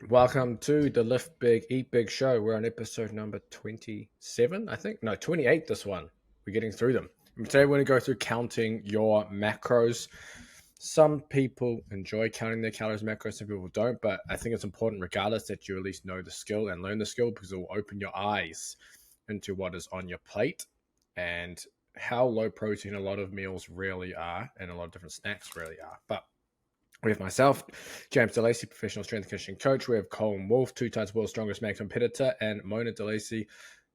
Welcome to the Lift Big, Eat Big show. We're on episode number 27, I think. No, 28 this one. We're getting through them. And today we're going to go through counting your macros. Some people enjoy counting their calories and macros, some people don't, but I think it's important regardless that you at least know the skill and learn the skill because it will open your eyes into what is on your plate and how low protein a lot of meals really are and a lot of different snacks really are. But we have myself, James DeLacy, professional strength and conditioning coach. We have Colin Wolf, 2 times world's strongest man competitor, and Mona DeLacy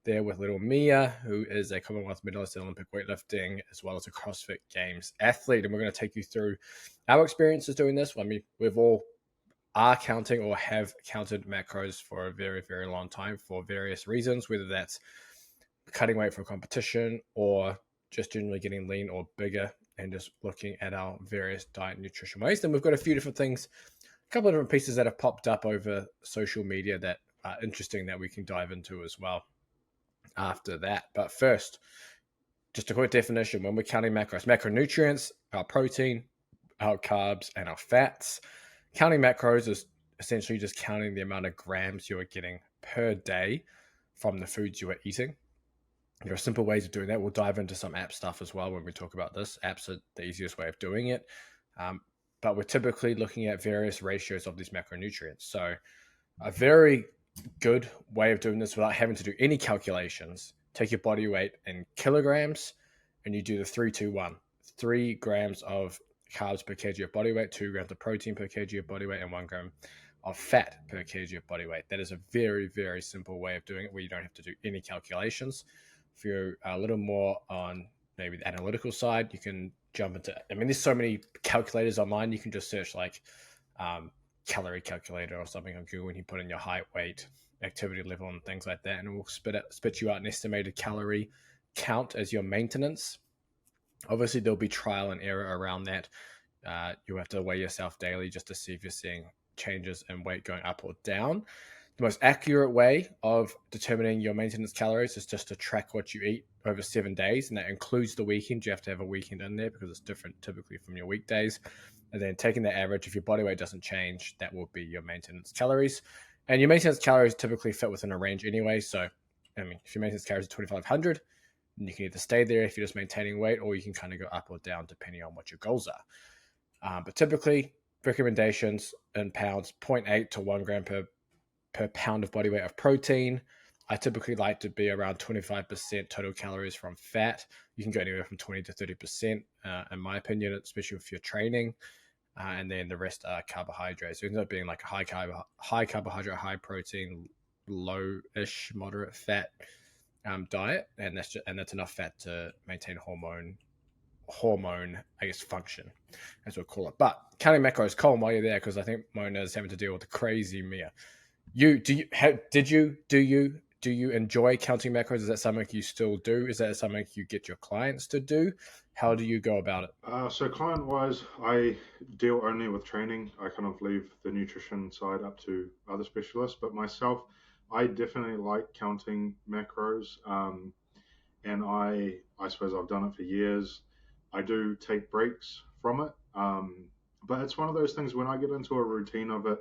there with little Mia, who is a Commonwealth medalist in Olympic weightlifting, as well as a CrossFit Games athlete. And we're going to take you through our experiences doing this. I mean, we've all are counting or have counted macros for a very, very long time for various reasons, whether that's cutting weight for competition or just generally getting lean or bigger and just looking at our various diet and nutrition ways. Then we've got a few different things, a couple of different pieces that have popped up over social media that are interesting that we can dive into as well after that. But first, just a quick definition. When we're counting macros, macronutrients, our protein, our carbs, and our fats. Counting macros is essentially just counting the amount of grams you are getting per day from the foods you are eating. There are simple ways of doing that. We'll dive into some app stuff as well when we talk about this. Apps are the easiest way of doing it. But we're typically looking at various ratios of these macronutrients. So a very good way of doing this without having to do any calculations, take your body weight in kilograms and you do the 3-2-1. 3 grams of carbs per kg of body weight, 2 grams of protein per kg of body weight, and 1 gram of fat per kg of body weight. That is a very, very simple way of doing it where you don't have to do any calculations. If you're a little more on maybe the analytical side, you can jump into, I mean, there's so many calculators online. You can just search like calorie calculator or something on Google and you put in your height, weight, activity level and things like that. And it will spit you out an estimated calorie count as your maintenance. Obviously, there'll be trial and error around that. You'll have to weigh yourself daily just to see if you're seeing changes in weight going up or down. The most accurate way of determining your maintenance calories is just to track what you eat over 7 days, and that includes the weekend. You have to have a weekend in there because it's different typically from your weekdays. And then taking the average, if your body weight doesn't change, that will be your maintenance calories. And your maintenance calories typically fit within a range anyway. So, I mean, if your maintenance calories are 2,500, you can either stay there if you're just maintaining weight, or you can kind of go up or down depending on what your goals are. But typically, recommendations in pounds, 0.8 to 1 gram per pound of body weight of protein. I typically like to be around 25% total calories from fat. You can go anywhere from 20 to 30%, in my opinion, especially if you're training. And then the rest are carbohydrates. So it ends up being like a high carbohydrate, high protein, low-ish, moderate fat diet, and that's enough fat to maintain hormone, I guess, function, as we'll call it. But counting macros, Colin, while you're there, because I think Mona is having to deal with the crazy Mia. Do you enjoy counting macros? Is that something you still do? Is that something you get your clients to do? How do you go about it? So client-wise, I deal only with training. I kind of leave the nutrition side up to other specialists. But myself, I definitely like counting macros, and I suppose I've done it for years. I do take breaks from it, but it's one of those things when I get into a routine of it,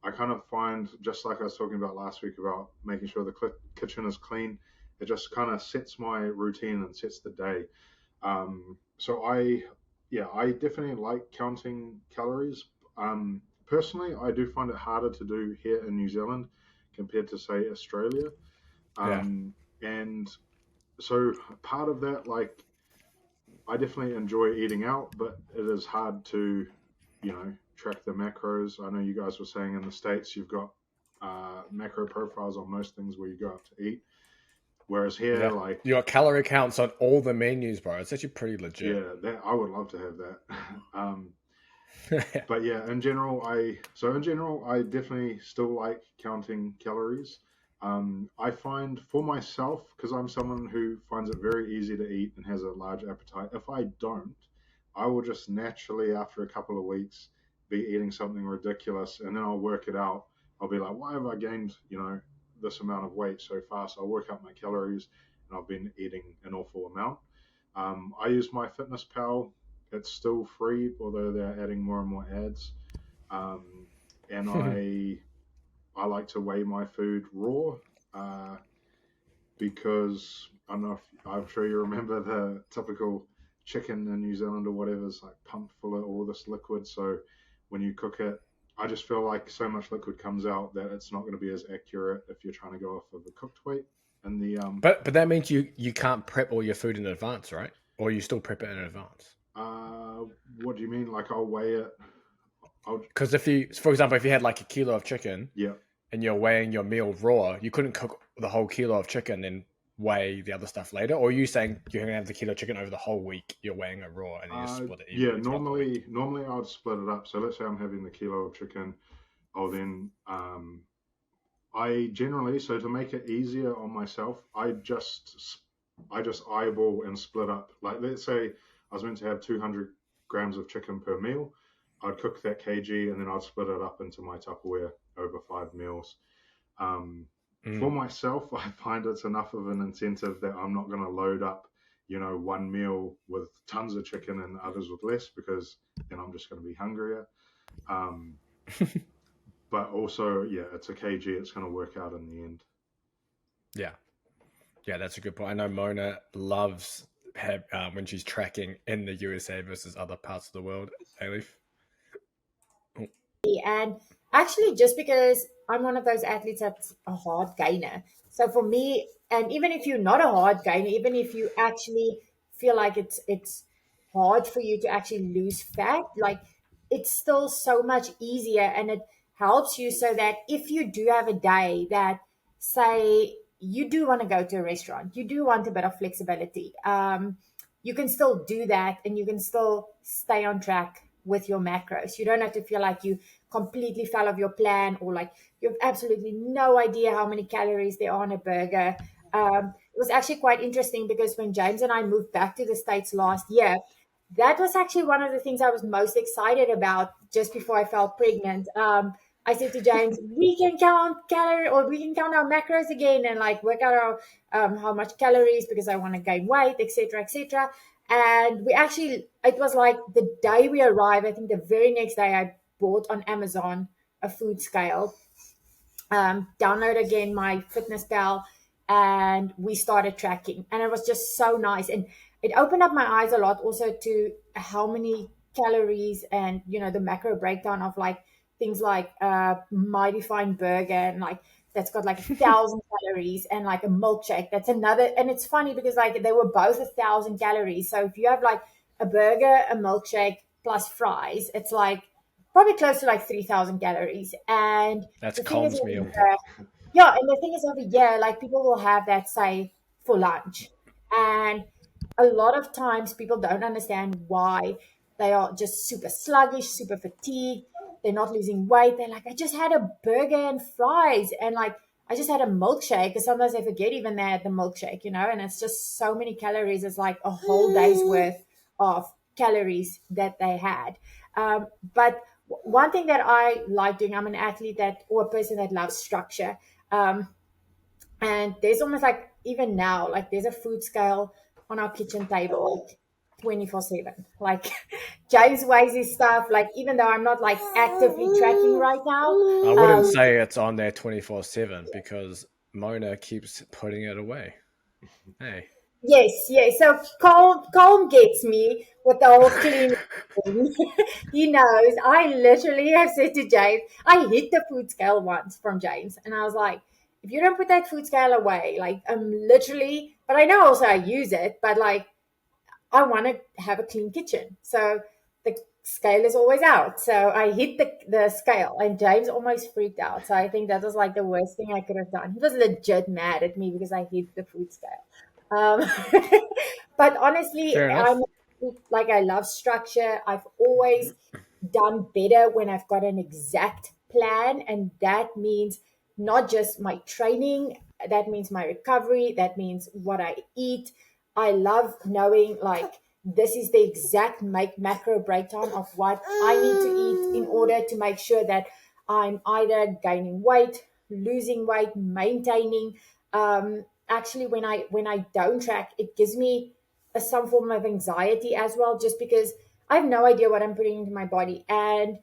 I kind of find, just like I was talking about last week about making sure the kitchen is clean, it just kind of sets my routine and sets the day. So yeah, I definitely like counting calories. Personally, I do find it harder to do here in New Zealand compared to say Australia. Yeah. And so part of that, like, I definitely enjoy eating out, but it is hard to, track the macros. I know you guys were saying in the States you've got macro profiles on most things where you go out to eat. Whereas here, Yeah. like, You got calorie counts on all the menus, bro. It's actually pretty legit. yeah, that I would love to have that. But yeah, in general, I definitely still like counting calories. I find for myself, because I'm someone who finds it very easy to eat and has a large appetite. If I don't, I will just naturally, after a couple of weeks, be eating something ridiculous, and then I'll work it out. I'll be like, why have I gained, this amount of weight so fast? I'll work out my calories, and I've been eating an awful amount. I use my Fitness Pal. It's still free, although they're adding more and more ads. Um, and I I like to weigh my food raw, uh, because I don't know if, I'm sure you remember the typical chicken in New Zealand or whatever is like pumped full of all this liquid. So when you cook it, I just feel like so much liquid comes out that it's not going to be as accurate if you're trying to go off of the cooked weight. And the But that means you can't prep all your food in advance, right? Or you still prep it in advance. uh, what do you mean? Like I'll weigh it? I'll Because if you, for example, if you had like a kilo of chicken Yeah. and you're weighing your meal raw, you couldn't cook the whole kilo of chicken and weigh the other stuff later. Or are you saying you're going to have the kilo of chicken over the whole week? You're weighing it raw and then you split it Yeah, evenly throughout the week. normally I'd split it up. So let's say I'm having the kilo of chicken. I'll then I generally, so to make it easier on myself, I just eyeball and split up. Like let's say I was meant to have 200 grams of chicken per meal. I'd cook that kg and then I'd split it up into my Tupperware over 5 meals. Um, for Mm. myself, I find it's enough of an incentive that I'm not going to load up, one meal with tons of chicken and others with less, because then I'm just going to be hungrier. Um, but also, yeah, it's a kg. It's going to work out in the end. Yeah. Yeah, that's a good point. I know Mona loves when she's tracking in the USA versus other parts of the world. Hey, Leaf. Oh, And actually, just because I'm one of those athletes that's a hard gainer. So for me, and even if you're not a hard gainer, even if you actually feel like it's hard for you to actually lose fat, like it's still so much easier, and it helps you so that if you do have a day that, say, you do want to go to a restaurant, you do want a bit of flexibility, you can still do that and you can still stay on track with your macros. You don't have to feel like you completely fell off your plan, or like you have absolutely no idea how many calories there are on a burger. It was actually quite interesting because when James and I moved back to the States last year, that was actually one of the things I was most excited about just before I fell pregnant. I said to James, we can count calories, or we can count our macros again and like work out our how much calories, because I want to gain weight, etc., etc. And we actually, it was like the day we arrived, I think the very next day I bought on Amazon a food scale, download again my fitness pal, and we started tracking, and it was just so nice, and it opened up my eyes a lot also to how many calories, and the macro breakdown of like things like mighty fine burger, and like that's got like 1,000 calories, and like a milkshake that's another. And it's funny because like they were both 1,000 calories, so if you have like a burger, a milkshake plus fries, it's like probably close to like 3,000 calories. And that's the thing is, Colin's meal. yeah, and the thing is, over here, like people will have that, say, for lunch. And a lot of times people don't understand why they are just super sluggish, super fatigued. They're not losing weight. They're like, I just had a burger and fries, and like, I just had a milkshake. Because sometimes they forget even they had the milkshake, and it's just so many calories. It's like a whole day's worth of calories that they had. But one thing that I like doing, I'm an athlete that, or a person that loves structure. Um, and there's almost like, even now, like there's a food scale on our kitchen table, like 24/7. Like James weighs his stuff, like even though I'm not like actively tracking right now. I wouldn't say it's on there 24/7 because Mona keeps putting it away. Hey. Yes, yes. So Colm gets me with the whole clean thing. He knows. I literally have said to James, I hit the food scale once from James, and I was like, if you don't put that food scale away, like I'm literally, but I know also I use it, but like I want to have a clean kitchen. So the scale is always out. So I hit the scale, and James almost freaked out. So I think that was like the worst thing I could have done. He was legit mad at me because I hit the food scale. Um, but honestly, Fair enough. like, I love structure. I've always done better when I've got an exact plan, and that means not just my training, that means my recovery, that means what I eat. I love knowing like this is the exact macro breakdown of what I need to eat in order to make sure that I'm either gaining weight, losing weight, maintaining. Actually, when I don't track, it gives me some form of anxiety as well, just because I have no idea what I'm putting into my body. And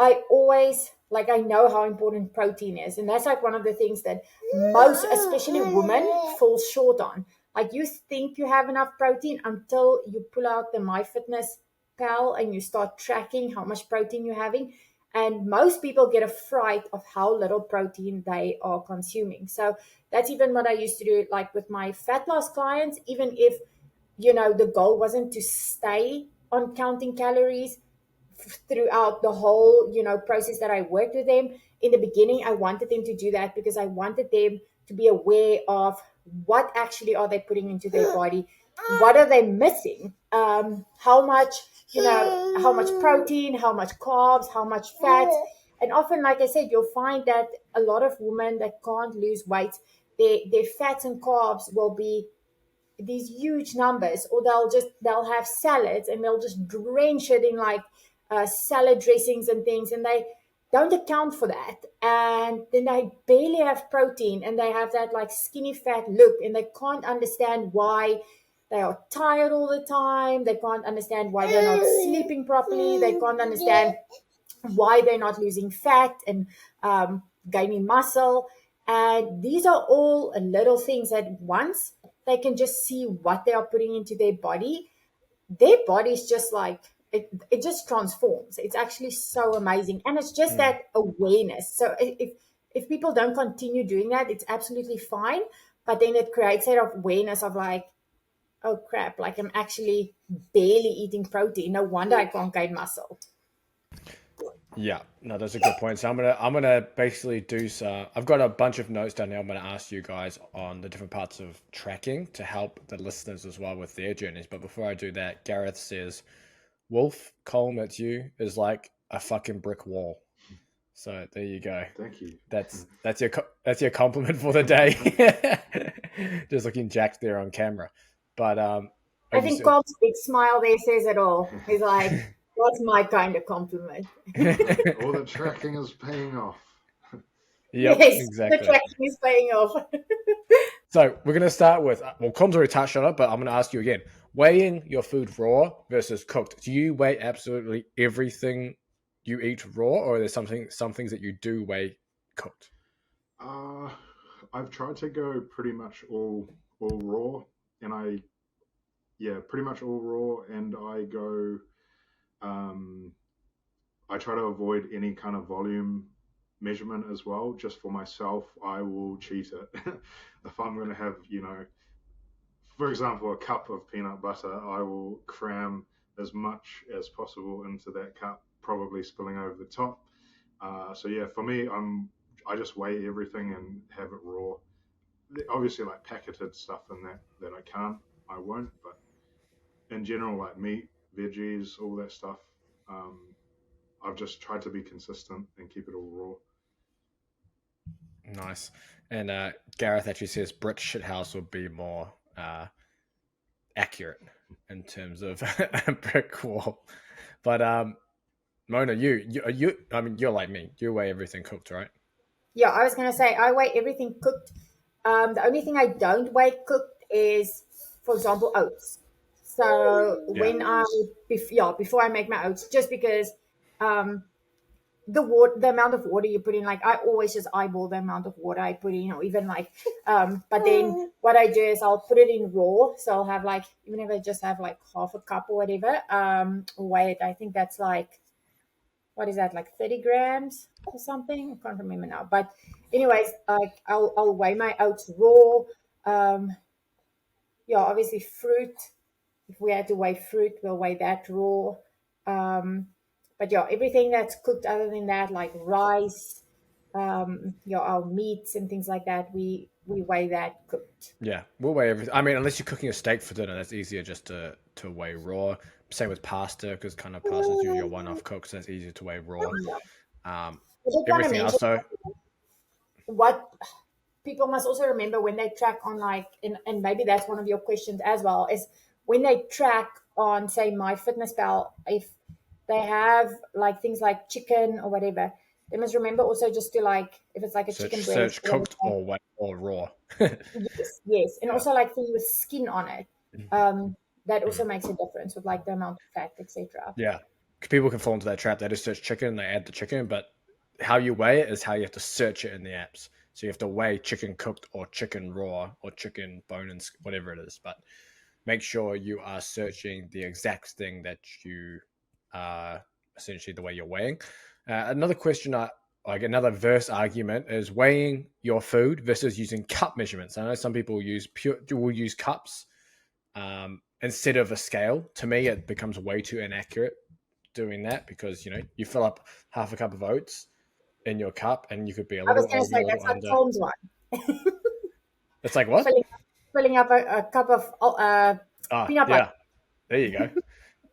I always like I know how important protein is, and that's like one of the things that most, especially women, fall short on. Like you think you have enough protein until you pull out the MyFitnessPal and you start tracking how much protein you're having. And most people get a fright of how little protein they are consuming. So that's even what I used to do, like with my fat loss clients, even if, the goal wasn't to stay on counting calories throughout the whole process that I worked with them. In the beginning, I wanted them to do that because I wanted them to be aware of what actually are they putting into their body, what are they missing, how much, how much protein, how much carbs, how much fat. And often, like I said, you'll find that a lot of women that can't lose weight, their fats and carbs will be these huge numbers, or they'll have salads and they'll just drench it in like salad dressings and things, and they don't account for that, and then they barely have protein and they have that like skinny fat look, and they can't understand why they are tired all the time. They can't understand why they're not sleeping properly. They can't understand why they're not losing fat and gaining muscle. And these are all little things that once they can just see what they are putting into their body's just like, it just transforms. It's actually so amazing. And it's just that awareness. So if people don't continue doing that, it's absolutely fine. But then it creates that awareness of like, oh crap, like I'm actually barely eating protein. No wonder I can't gain muscle. Yeah, no, that's a good point. So I'm gonna basically do so. I've got a bunch of notes down here. I'm gonna ask you guys on the different parts of tracking to help the listeners as well with their journeys. But before I do that, Gareth says, "Wolf, Colm, that's you, is like a fucking brick wall." So there you go. Thank you. That's your compliment for the day. Just looking jacked there on camera, but I think Cobb's big smile there says it all. He's like, "What's my kind of compliment?" All the tracking is paying off. Yep, Yes, exactly. the tracking is paying off. So we're going to start with, well, Com's already touched on it, but I'm going to ask you again. Weighing your food raw versus cooked. Do you weigh absolutely everything you eat raw, or are there some things that you do weigh cooked? I've tried to go pretty much all raw, and pretty much all raw, and um, I try to avoid any kind of volume measurement as well. Just for myself, I will cheat it. If I'm going to have, for example, a cup of peanut butter, I will cram as much as possible into that cup, probably spilling over the top. So yeah, for me, I just weigh everything and have it raw. Obviously, like packeted stuff and that I won't. But in general, like meat, veggies, all that stuff, um, I've just tried to be consistent and keep it all raw. Nice. And Gareth actually says Brit Shithouse would be more accurate in terms of a brick wall. But Mona, I mean, you're like me. You weigh everything cooked, right? Yeah, I was gonna say I weigh everything cooked. The only thing I don't weigh cooked is, for example, oats. So Yeah. before I make my oats, just because um, the amount of water you put in, like I always just eyeball the amount of water I put in, or even like but then what I do is I'll put it in raw, so I'll have like, even if I just have like half a cup or whatever, weigh it. I think that's like, what is that, like 30 grams or something, I can't remember now, but anyways, like I'll weigh my oats raw. Yeah, obviously fruit, if we had to weigh fruit, we'll weigh that raw. Um, but yeah, everything that's cooked other than that, like rice, our meats and things like that, we weigh that cooked. Yeah, we'll weigh everything. I mean, unless you're cooking a steak for dinner, that's easier just to weigh raw. Same with pasta, because kind of pasta is usually a one-off cook, so it's easier to weigh raw. I just want to Everything mention else, though, what people must also remember when they track on, like, and maybe that's one of your questions as well, is when they track on, say, MyFitnessPal, if they have like things like chicken or whatever, they must remember also just to, like, if it's like a chicken breast search or cooked or raw. yes, yes, and Yeah. also like things with skin on it, that also makes a difference with like the amount of fat, etc. Yeah. people can fall into that trap. They just search chicken, they add the chicken, but how you weigh it is how you have to search it in the apps. So you have to weigh chicken cooked or chicken raw or chicken bone and whatever it is. But make sure you are searching the exact thing that you are essentially the way you're weighing. Another question, like another verse argument, is weighing your food versus using cup measurements. I know some people will use cups instead of a scale. To me, it becomes way too inaccurate doing that because you fill up half a cup of oats in your cup and you could be a I was little going to over, say a little that's like under. Tom's one. It's like what? Filling up a cup of peanut butter. Yeah, there you go.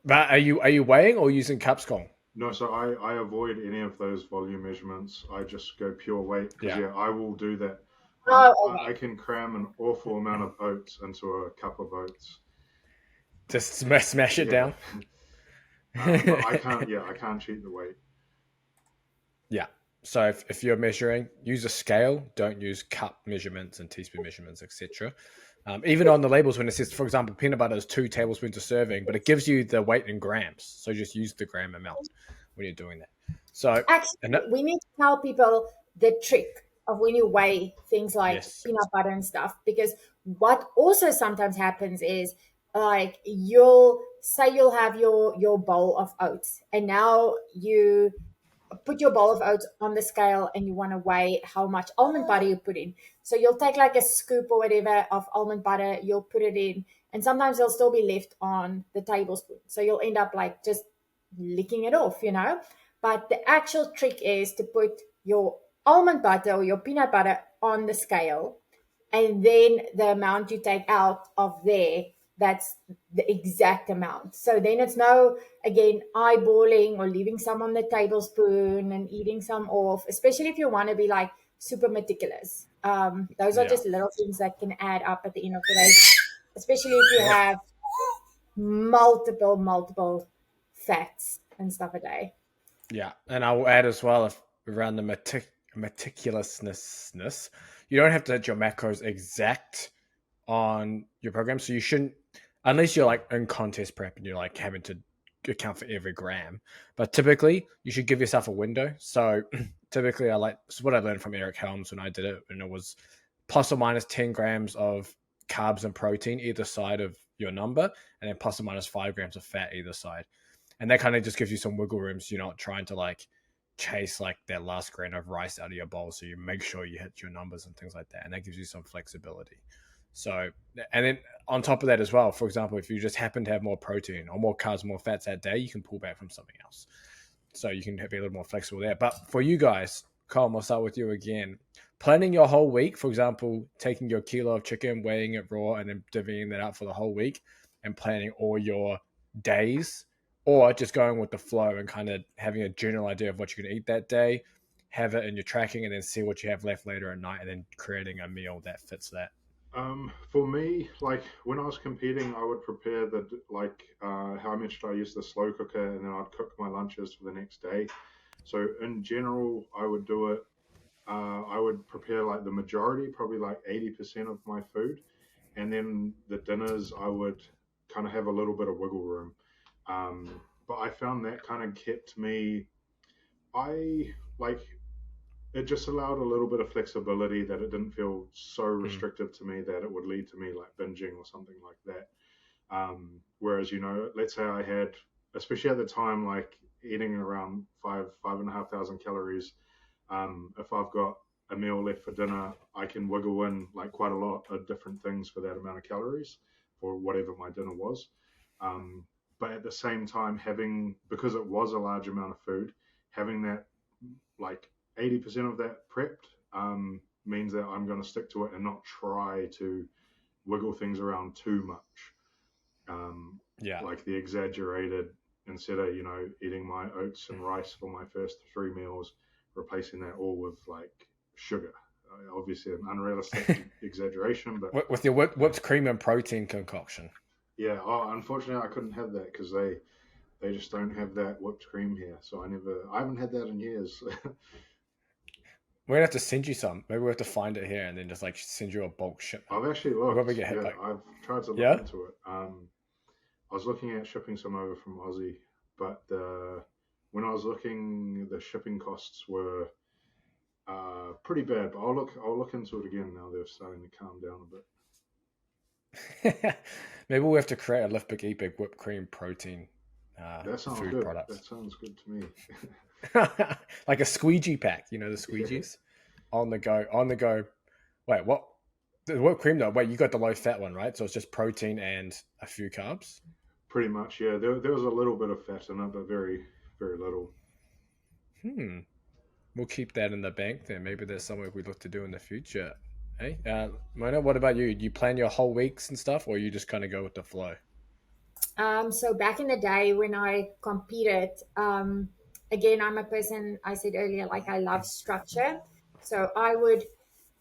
But are you weighing or using cups, Kong? No, so I avoid any of those volume measurements. I just go pure weight because Yeah, yeah, I will do that. Oh, I can cram an awful amount of oats into a cup of oats. just smash it Yeah, down. but I can't. Yeah, I can't cheat the weight. Yeah. So if you're measuring, use a scale. Don't use cup measurements and teaspoon measurements, etc. Even on the labels, when it says, for example, peanut butter is 2 tablespoons a serving, but it gives you the weight in grams. So just use the gram amount when you're doing that. So, and actually, that, we need to tell people the trick of when you weigh things like yes, peanut butter and stuff, because what also sometimes happens is like you'll have your bowl of oats, and now you put your bowl of oats on the scale and you want to weigh how much almond butter you put in. So you'll take like a scoop or whatever of almond butter, you'll put it in, and sometimes there'll still be left on the tablespoon. So you'll end up like just licking it off. But the actual trick is to put your almond butter or your peanut butter on the scale, and then the amount you take out of there, that's the exact amount. So then it's no, again, eyeballing or leaving some on the tablespoon and eating some off, especially if you want to be like super meticulous. Those are yeah. just little things that can add up at the end of the day, especially if you Well, have multiple fats and stuff a day. yeah, and I'll add as well if around the meticulousness, you don't have to hit your macros exact on your program, so you shouldn't, unless you're like in contest prep and you're like having to account for every gram. But typically, you should give yourself a window. So typically, this is what I learned from Eric Helms when I did it, and it was plus or minus 10 grams of carbs and protein either side of your number, and then plus or minus 5 grams of fat either side. And that kind of just gives you some wiggle room, so you're not trying to like chase like that last grain of rice out of your bowl. So you make sure you hit your numbers and things like that, and that gives you some flexibility. So, and then on top of that as well, for example, if you just happen to have more protein or more carbs, more fats that day, you can pull back from something else. So you can be a little more flexible there. But for you guys, Colin, I'll start with you again. Planning your whole week, for example, taking your kilo of chicken, weighing it raw, and then divvying that out for the whole week, and planning all your days, or just going with the flow and kind of having a general idea of what you're going to eat that day, have it in your tracking, and then see what you have left later at night, and then creating a meal that fits that. For me, like when I was competing, I would prepare how I mentioned I used the slow cooker, and then I'd cook my lunches for the next day. So in general, I would do it. I would prepare like the majority, probably like 80% of my food, and then the dinners I would kind of have a little bit of wiggle room. But I found that kind of kept me. I like it just allowed a little bit of flexibility that it didn't feel so Mm. restrictive to me that it would lead to me like binging or something like that. Whereas, let's say I had, especially at the time, like eating around 5,500 calories. If I've got a meal left for dinner, I can wiggle in like quite a lot of different things for that amount of calories for whatever my dinner was. Um, but at the same time, because it was a large amount of food, having that like 80% of that prepped means that I'm going to stick to it and not try to wiggle things around too much. Yeah. Like the exaggerated, instead of, eating my oats and rice for my first 3 meals, replacing that all with like sugar. Obviously, an unrealistic exaggeration, but With your whipped cream and protein concoction. yeah. Oh, unfortunately, I couldn't have that because they just don't have that whipped cream here. So I haven't had that in years. We're gonna have to send you some. Maybe we have to find it here and then just like send you a bulk shipment. I've actually We'll looked. probably get hit Yeah, by. I've tried to look Yeah. into it. I was looking at shipping some over from Aussie. but when I was looking, the shipping costs were pretty bad. But I'll look into it again now. They're starting to calm down a bit. Maybe we'll have to create a Lift Big Eat Big whipped cream protein That sounds food good. That products. sounds good to me. Like a squeegee pack, you know, the Yeah, squeegees on the go, on the go. Wait, what? The whipped cream though? Wait, you got the low fat one, right? So it's just protein and a few carbs. pretty much. Yeah, there was a little bit of fat in it, but very, very little. Hmm. We'll keep that in the bank then. Maybe there's something we look to do in the future. Hey, Mona, what about you? Do you plan your whole weeks and stuff, or you just kind of go with the flow? So back in the day when I competed, again, I'm a person, I said earlier, like I love structure. So I would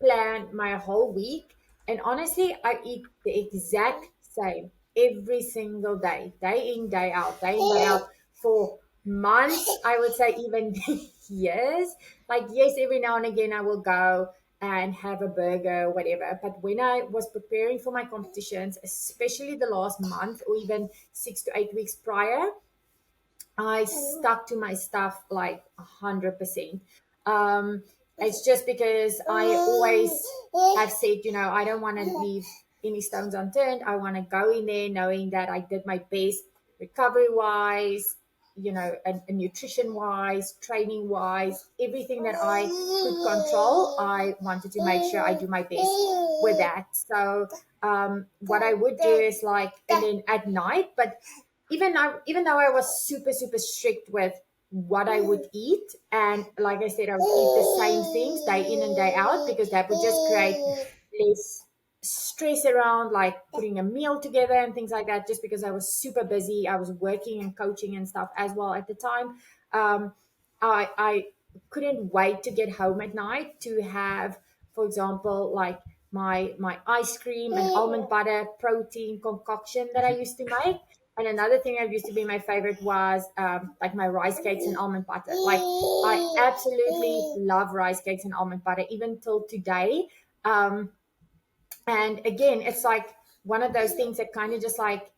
plan my whole week. And honestly, I eat the exact same every single day, day in, day in, day out for months. I would say even years. Like, yes, every now and again I will go and have a burger, whatever. But when I was preparing for my competitions, especially the last month or even 6 to 8 weeks prior, I stuck to my stuff like 100%. Um, it's just because I always have said, I don't want to leave any stones unturned. I want to go in there knowing that I did my best recovery wise, and nutrition wise, training wise, everything that I could control. I wanted to make sure I do my best with that. So, what I would do is like, and then at night, but even though I was super super strict with what I would eat, and like I said, I would eat the same things day in and day out because that would just create less stress around like putting a meal together and things like that. Just because I was super busy, I was working and coaching and stuff as well at the time. Um, I couldn't wait to get home at night to have, for example, like my ice cream and almond butter protein concoction that I used to make. And another thing that used to be my favorite was like my rice cakes and almond butter. Like I absolutely love rice cakes and almond butter, even till today. Um, and again, it's like one of those things that kind of just like,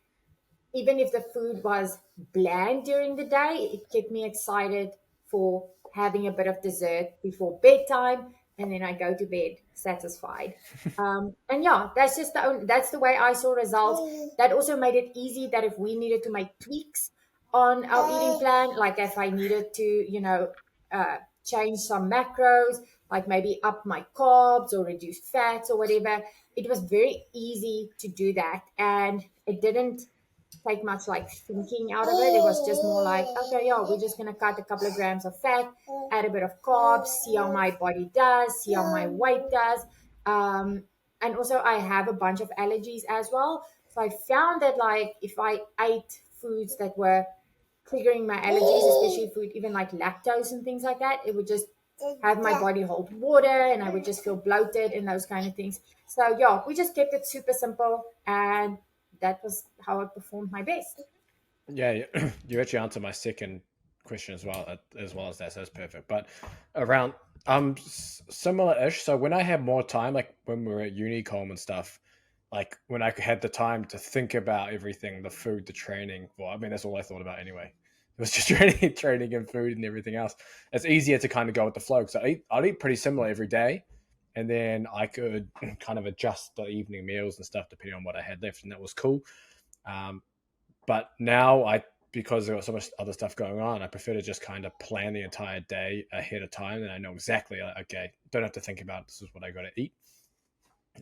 even if the food was bland during the day, it kept me excited for having a bit of dessert before bedtime, and then I go to bed satisfied. And yeah, that's the way I saw results. That also made it easy that if we needed to make tweaks on our eating plan, like if I needed to, uh, change some macros, like maybe up my carbs or reduce fats or whatever, it was very easy to do that, and it didn't take much like thinking out of it. It was just more like, okay, yeah, we're just gonna cut a couple of grams of fat, add a bit of carbs, see how my body does, see how my weight does. Um, and also I have a bunch of allergies as well. So I found that like if I ate foods that were triggering my allergies, especially food, even like lactose and things like that, it would just have my body hold water and I would just feel bloated and those kind of things. So yeah, we just kept it super simple, and that was how I performed my best. Yeah, you actually answered my second question as well as that. So that's perfect. But around similar-ish. So when I had more time, like when we were at Unicom and stuff, like when I had the time to think about everything, the food, the training. Well, I mean that's all I thought about anyway. It was just training and food and everything else. It's easier to kind of go with the flow because I'd eat pretty similar every day, and then I could kind of adjust the evening meals and stuff depending on what I had left, and that was cool. Um, but now because I've got so much other stuff going on, I prefer to just kind of plan the entire day ahead of time, and I know exactly like, okay, don't have to think about this is what I got to eat.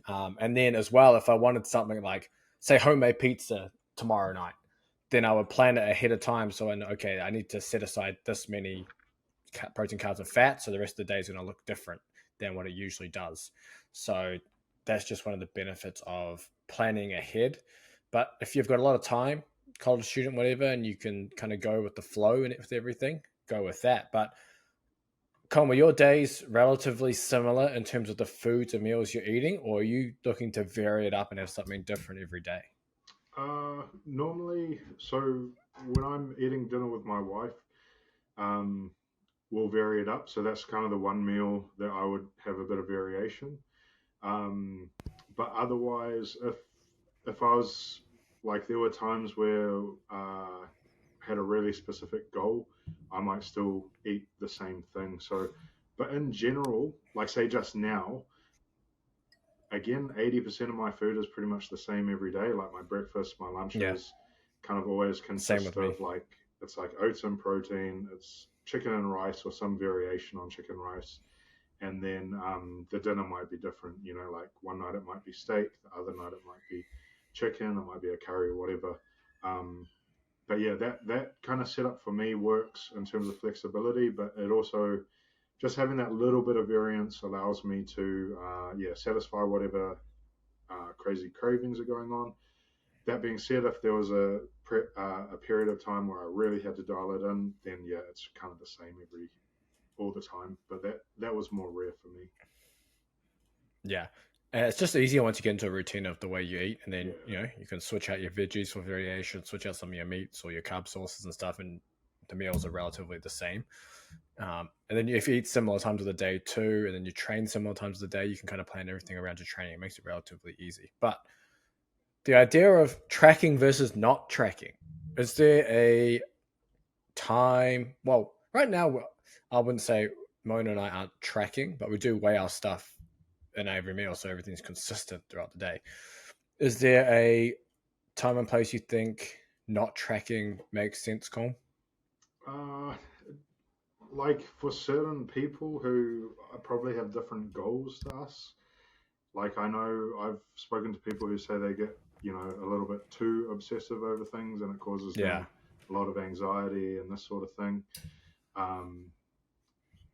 And then as well, if I wanted something like say homemade pizza tomorrow night, then I would plan it ahead of time. So I know, okay, I need to set aside this many protein, carbs, and fat, so the rest of the day is going to look different than what it usually does. So that's just one of the benefits of planning ahead. But if you've got a lot of time, college student, whatever, and you can kind of go with the flow and with everything, go with that. But Colin, were your days relatively similar in terms of the foods and meals you're eating, or are you looking to vary it up and have something different every day? Normally, so when I'm eating dinner with my wife, um, we'll vary it up. So that's kind of the one meal that I would have a bit of variation. Um, but otherwise, if I was like, there were times where had a really specific goal, I might still eat the same thing. So, but in general, like say just now, again, 80% of my food is pretty much the same every day. Like my breakfast, my Yeah, lunches kind of always same consist with me. of like, it's like oats and protein, it's chicken and rice or some variation on chicken rice. And then the dinner might be different. You know, like one night it might be steak, the other night it might be chicken, it might be a curry or whatever. Um, but yeah, that kind of setup for me works in terms of flexibility, but it also just having that little bit of variance allows me to yeah, satisfy whatever crazy cravings are going on. That being said, if there was a period of time where I really had to dial it in, then yeah, it's kind of the same every all the time. But that was more rare for me. Yeah. It's just easier once you get into a routine of the way you eat, and then Yeah. you can switch out your veggies for variation, switch out some of your meats or your carb sources and stuff, and the meals are relatively the same. And then if you eat similar times of the day too, and then you train similar times of the day, you can kind of plan everything around your training. It makes it relatively easy. But the idea of tracking versus not tracking, is there a time? Well, right now, I wouldn't say Mona and I aren't tracking, but we do weigh our stuff in every meal, so everything's consistent throughout the day. Is there a time and place you think not tracking makes sense, Cole? Uh, like for certain people who probably have different goals to us, like I know I've spoken to people who say they get, you know, a little bit too obsessive over things and it causes Yeah. them a lot of anxiety and this sort of thing. Um,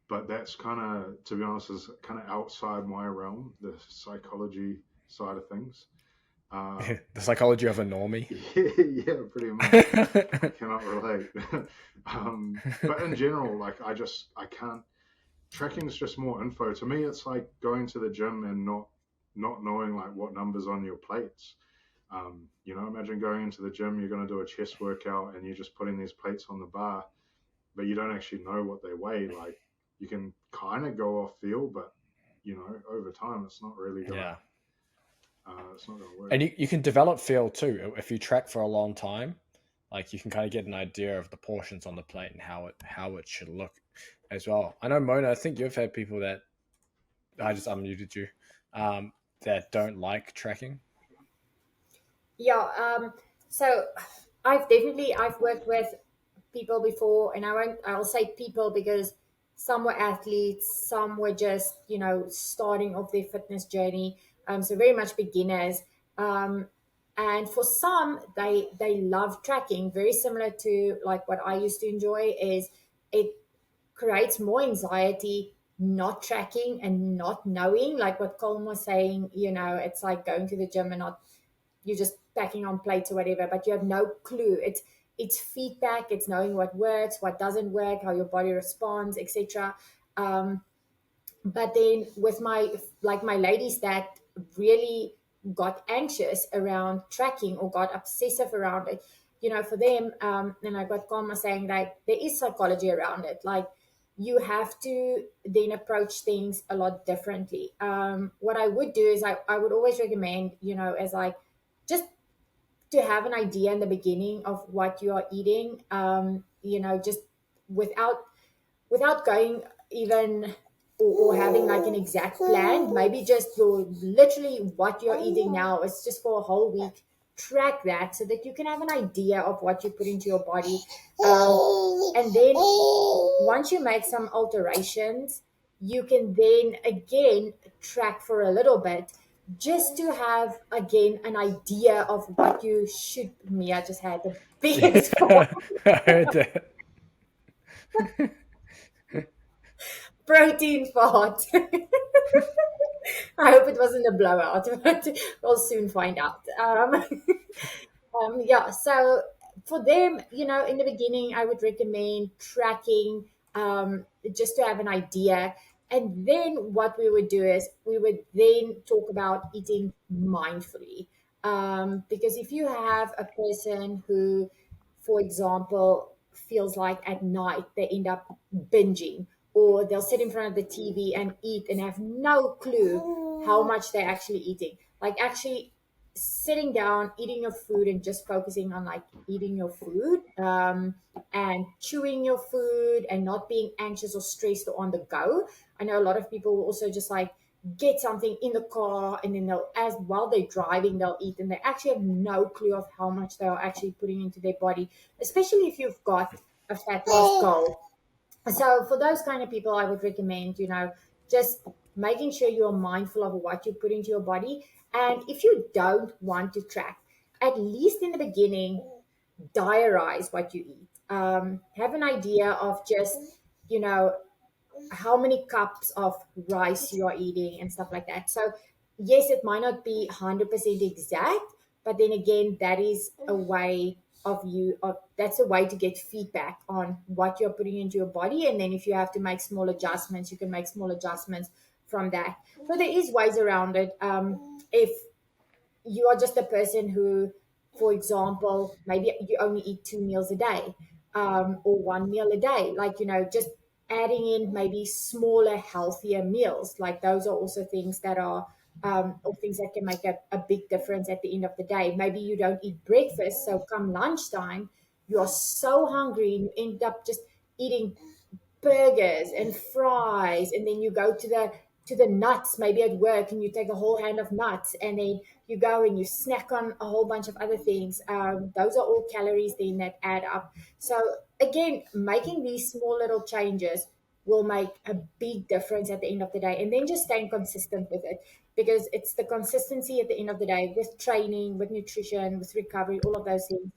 but that's kind of, to be honest, is kind of outside my realm, the psychology side of things. Um, The psychology of a normie. yeah, pretty much. I cannot relate. But in general, like I can't. Tracking is just more info. To me, it's like going to the gym and not knowing like what numbers on your plates. You know, imagine going into the gym, you're going to do a chest workout, and you're just putting these plates on the bar, but you don't actually know what they weigh. Like you can kind of go off feel, but you know, over time, Yeah. it's not gonna work. And you can develop feel too. If you track for a long time, like you can kind of get an idea of the portions on the plate and how it should look as well. I know Mona, I think you've had people that I just unmuted you, that don't like tracking. Yeah. So I've worked with people before, and I'll say people because some were athletes, some were just starting off their fitness journey. So very much beginners. Um, and for some, they love tracking. Very similar to like what I used to enjoy is it creates more anxiety not tracking and not knowing, like what Colin was saying. It's like going to the gym and not, you're just packing on plates or whatever, but you have no clue. It's feedback, it's knowing what works, what doesn't work, how your body responds, etc. um, but then with my ladies that really got anxious around tracking or got obsessive around it, for them, and I got Karma saying that there is psychology around it. Like, you have to then approach things a lot differently. What I would do is I would always recommend, as like, just to have an idea in the beginning of what you are eating, just without going even, or having like an exact plan. Maybe just your literally what you're eating now is just for a whole week. Track that so that you can have an idea of what you put into your body. And then once you make some alterations, you can then again track for a little bit, just to have again an idea of what you should. Mia just had the Yeah, biggest fall. I heard that. Protein fart. I hope it wasn't a blowout, but we'll soon find out. Yeah, so for them, in the beginning, I would recommend tracking, just to have an idea. And then what we would do is we would then talk about eating mindfully. Because if you have a person who, for example, feels like at night they end up binging, or they'll sit in front of the TV and eat and have no clue how much they're actually eating. Like, actually, sitting down, eating your food, and just focusing on like eating your food, and chewing your food and not being anxious or stressed or on the go. I know a lot of people will also just like get something in the car and then they'll, as while they're driving, they'll eat and they actually have no clue of how much they are actually putting into their body, especially if you've got a fat loss goal. So for those kind of people, I would recommend, just making sure you're mindful of what you put into your body. And if you don't want to track, at least in the beginning, diarize what you eat. Have an idea of just, you know, how many cups of rice you are eating and stuff like that. So, yes, it might not be 100% exact, but then again, that is a way of that's a way to get feedback on what you're putting into your body. And then if you have to make small adjustments, you can make small adjustments from that. So, there is ways around it. If you are just a person who, for example, maybe you only eat 2 meals a day, or 1 meal a day, like, just adding in maybe smaller, healthier meals. Like those are also things that are, or things that can make a big difference at the end of the day. Maybe you don't eat breakfast. So come lunchtime, you are so hungry and you end up just eating burgers and fries, and then you go to the nuts maybe at work and you take a whole hand of nuts, and then you go and you snack on a whole bunch of other things. Those are all calories then that add up. So again, making these small little changes will make a big difference at the end of the day, and then just staying consistent with it, because it's the consistency at the end of the day with training, with nutrition, with recovery, all of those things.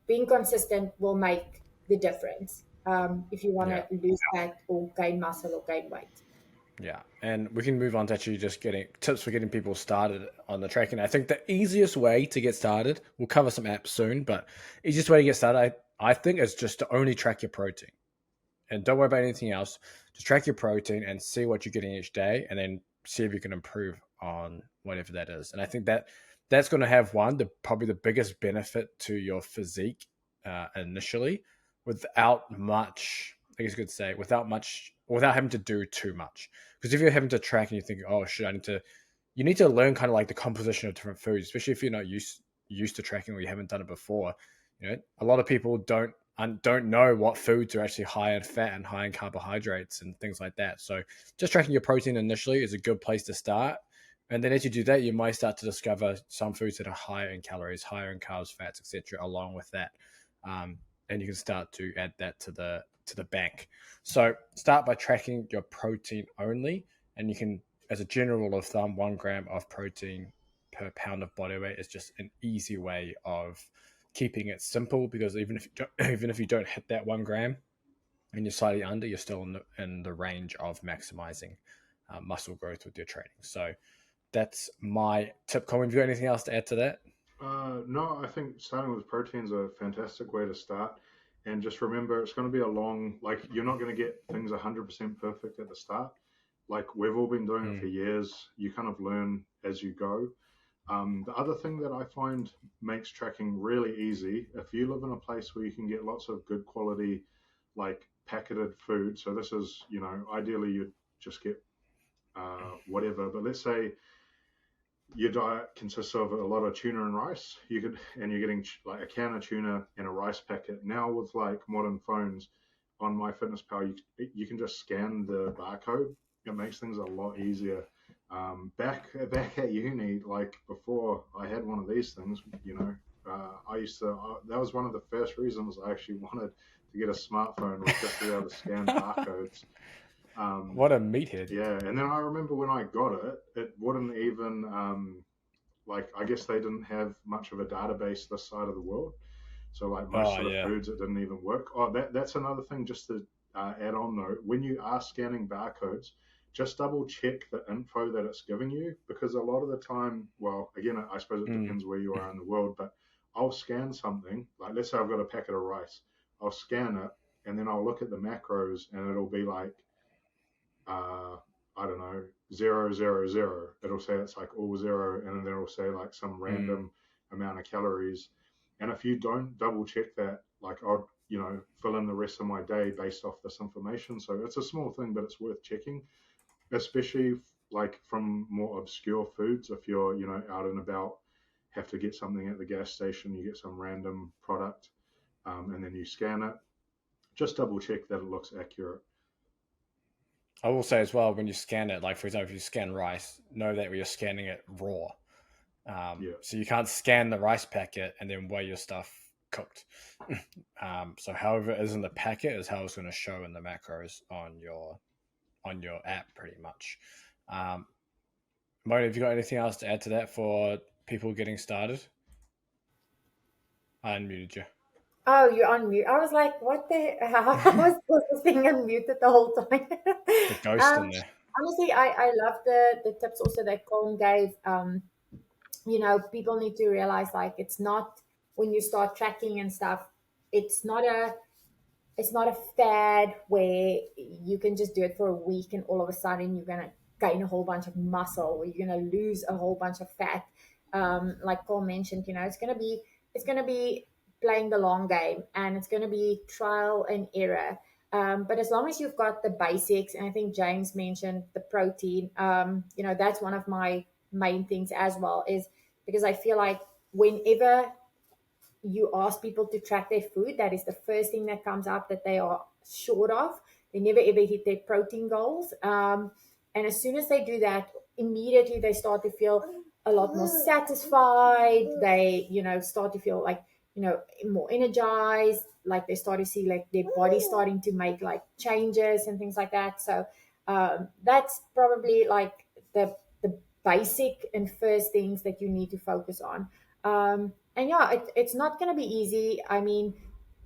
Being consistent will make the difference, if you want Yeah. to lose fat or gain muscle or gain weight. Yeah, and we can move on to actually just getting tips for getting people started on the tracking. I think the easiest way to get started, we'll cover some apps soon, but easiest way to get started, I think, is just to only track your protein. And don't worry about anything else. Just track your protein and see what you're getting each day, and then see if you can improve on whatever that is. And I think that's going to have probably the biggest benefit to your physique initially, without much. I guess you could say without having to do too much. Because if you're having to track and you think, oh shit, you need to learn kind of like the composition of different foods, especially if you're not used to tracking or you haven't done it before. A lot of people don't know what foods are actually high in fat and high in carbohydrates and things like that. So just tracking your protein initially is a good place to start. And then as you do that, you might start to discover some foods that are higher in calories, higher in carbs, fats, etc. Along with that, and you can start to add that to the bank. So start by tracking your protein only, and you can, as a general rule of thumb, 1 gram of protein per pound of body weight is just an easy way of keeping it simple, because even if you don't, even if you don't hit that 1 gram and you're slightly under, you're still in the range of maximizing muscle growth with your training. So that's my tip. Colin, have you got anything else to add to that? No, I think starting with protein's a fantastic way to start. And just remember, it's going to be a long, like, you're not going to get things 100% perfect at the start. Like, we've all been doing it for Mm, years. You kind of learn as you go. The other thing that I find makes tracking really easy, if you live in a place where you can get lots of good quality, like packeted food. So this is, ideally you'd just get whatever. But let's say your diet consists of a lot of tuna and rice. And you're getting like a can of tuna and a rice packet. Now with like modern phones, on MyFitnessPal, you can just scan the barcode. It makes things a lot easier. Back at uni, like before I had one of these things, I used to. That was one of the first reasons I actually wanted to get a smartphone, was just to be able to scan barcodes. Um, what a meathead. yeah, and then I remember when I got it, it wouldn't even like, I guess they didn't have much of a database this side of the world. So like most Oh of the yeah. foods, it didn't even work. Oh, that's another thing just to add on though. When you are scanning barcodes, just double check the info that it's giving you, because a lot of the time, well, again, I suppose it Mm, depends where you are in the world, but I'll scan something, like let's say I've got a packet of rice, I'll scan it and then I'll look at the macros and it'll be like uh, I don't know, 000. It'll say it's like all zero, and then it'll say like some mm, random amount of calories. And if you don't double check that, like I'll, fill in the rest of my day based off this information. So it's a small thing, but it's worth checking, especially like from more obscure foods. If you're, out and about, have to get something at the gas station, you get some random product, and then you scan it. Just double check that it looks accurate. I will say as well, when you scan it, like for example, if you scan rice, know that you're scanning it raw. Yeah. So you can't scan the rice packet and then weigh your stuff cooked. So however it is in the packet is how it's going to show in the macros on your app, pretty much. Mona, have you got anything else to add to that for people getting started? I unmuted you. Oh, you're on mute. I was like, what the? Was this thing unmuted the whole time? The ghost um, in there. honestly, I love the tips also that Colin gave. People need to realize like it's not when you start tracking and stuff. It's not a it's not a fad where you can just do it for a week and all of a sudden you're going to gain a whole bunch of muscle or you're going to lose a whole bunch of fat. Like Paul mentioned, it's going to be playing the long game, and it's going to be trial and error. But as long as you've got the basics, and I think James mentioned the protein, that's one of my main things as well, is because I feel like whenever you ask people to track their food, that is the first thing that comes up that they are short of. They never ever hit their protein goals. And as soon as they do that, immediately they start to feel a lot more satisfied. They, start to feel like, more energized. Like they start to see like their body starting to make like changes and things like that. So that's probably like the basic and first things that you need to focus on. And yeah, it's not going to be easy. I mean,